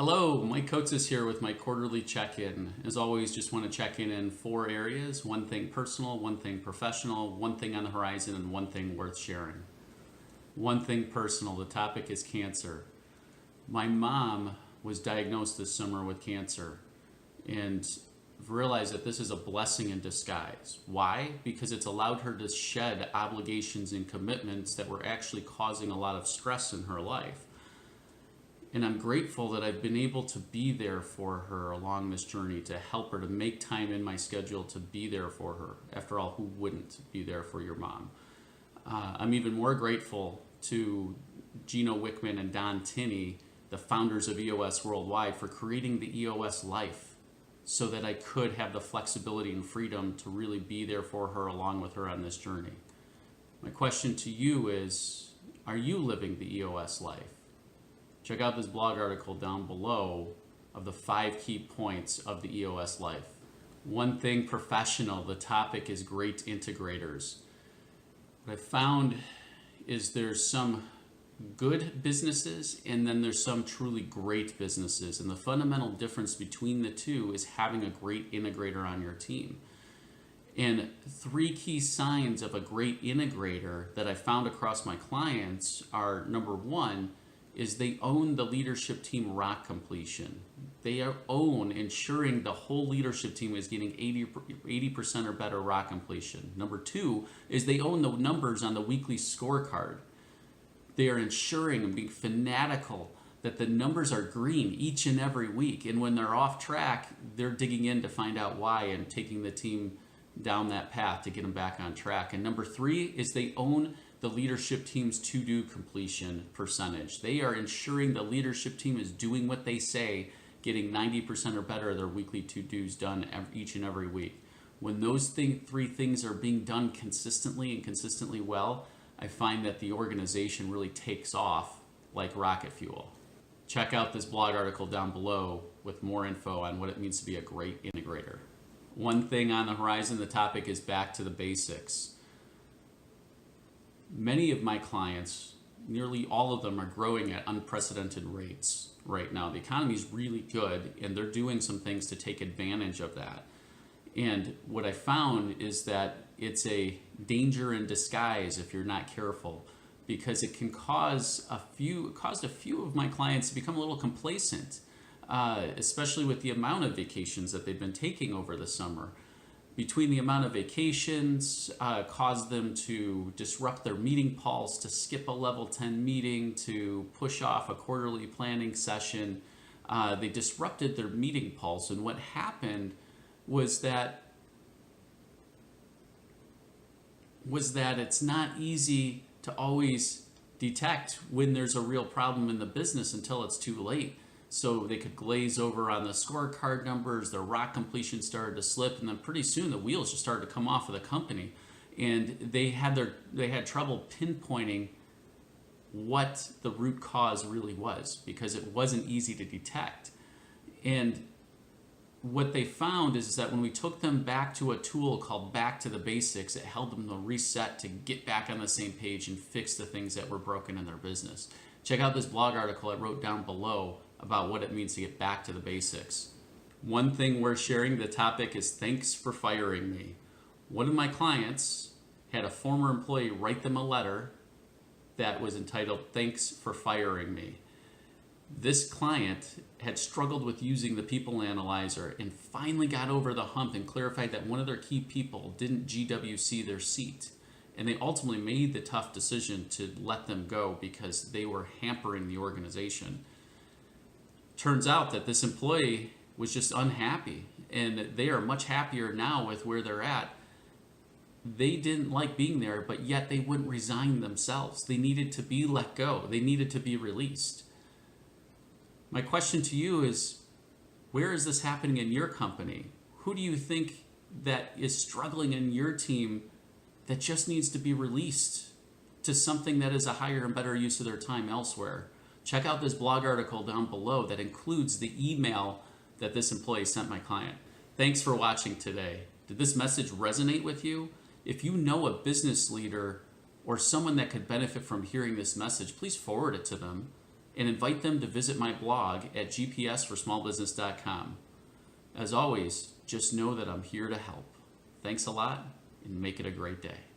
Hello, Mike Coates is here with my quarterly check-in. As always, just want to check in 4 areas: one thing personal, one thing professional, one thing on the horizon, and one thing worth sharing. One thing personal, the topic is cancer. My mom was diagnosed this summer with cancer, and I've realized that this is a blessing in disguise. Why? Because it's allowed her to shed obligations and commitments that were actually causing a lot of stress in her life. And I'm grateful that I've been able to be there for her along this journey, to help her, to make time in my schedule to be there for her. After all, who wouldn't be there for your mom? I'm even more grateful to Gino Wickman and Don Tinney, the founders of EOS Worldwide, for creating the EOS Life so that I could have the flexibility and freedom to really be there for her along with her on this journey. My question to you is, are you living the EOS Life? Check out this blog article down below of the 5 key points of the EOS Life. One thing professional, the topic is great integrators. What I found is there's some good businesses and then there's some truly great businesses. And the fundamental difference between the two is having a great integrator on your team. And 3 key signs of a great integrator that I found across my clients are: number 1, is they own the leadership team rock completion. They own ensuring the whole leadership team is getting 80% or better rock completion. Number 2 is they own the numbers on the weekly scorecard. They are ensuring and being fanatical that the numbers are green each and every week. And when they're off track, they're digging in to find out why and taking the team down that path to get them back on track. And number 3 is they own the leadership team's to-do completion percentage. They are ensuring the leadership team is doing what they say, getting 90% or better of their weekly to-dos done each and every week. When those 3 things are being done consistently and consistently well, I find that the organization really takes off like rocket fuel. Check out this blog article down below with more info on what it means to be a great integrator. One thing on the horizon, the topic is back to the basics. Many of my clients, nearly all of them, are growing at unprecedented rates right now. The economy is really good and they're doing some things to take advantage of that. And what I found is that it's a danger in disguise if you're not careful, because it can caused a few of my clients to become a little complacent, especially with the amount of vacations that they've been taking over the summer. Between the amount of vacations, caused them to disrupt their meeting pulse, to skip a level 10 meeting, to push off a quarterly planning session. They disrupted their meeting pulse, and what happened was that it's not easy to always detect when there's a real problem in the business until it's too late. So they could glaze over on the scorecard numbers, their rock completion started to slip, and then pretty soon the wheels just started to come off of the company. And they had trouble pinpointing what the root cause really was, because it wasn't easy to detect. And what they found is that when we took them back to a tool called Back to the Basics, it helped them to reset, to get back on the same page and fix the things that were broken in their business. Check out this blog article I wrote down below about what it means to get back to the basics. One thing worth sharing, the topic is thanks for firing me. One of my clients had a former employee write them a letter that was entitled, "Thanks for firing me." This client had struggled with using the people analyzer and finally got over the hump and clarified that one of their key people didn't GWC their seat. And they ultimately made the tough decision to let them go because they were hampering the organization. Turns out that this employee was just unhappy, and they are much happier now with where they're at. They didn't like being there, but yet they wouldn't resign themselves. They needed to be let go. They needed to be released. My question to you is, where is this happening in your company? Who do you think that is struggling in your team that just needs to be released to something that is a higher and better use of their time elsewhere? Check out this blog article down below that includes the email that this employee sent my client. Thanks for watching today. Did this message resonate with you? If you know a business leader or someone that could benefit from hearing this message, please forward it to them. and invite them to visit my blog at gpsforsmallbusiness.com. As always, just know that I'm here to help. Thanks a lot, and make it a great day.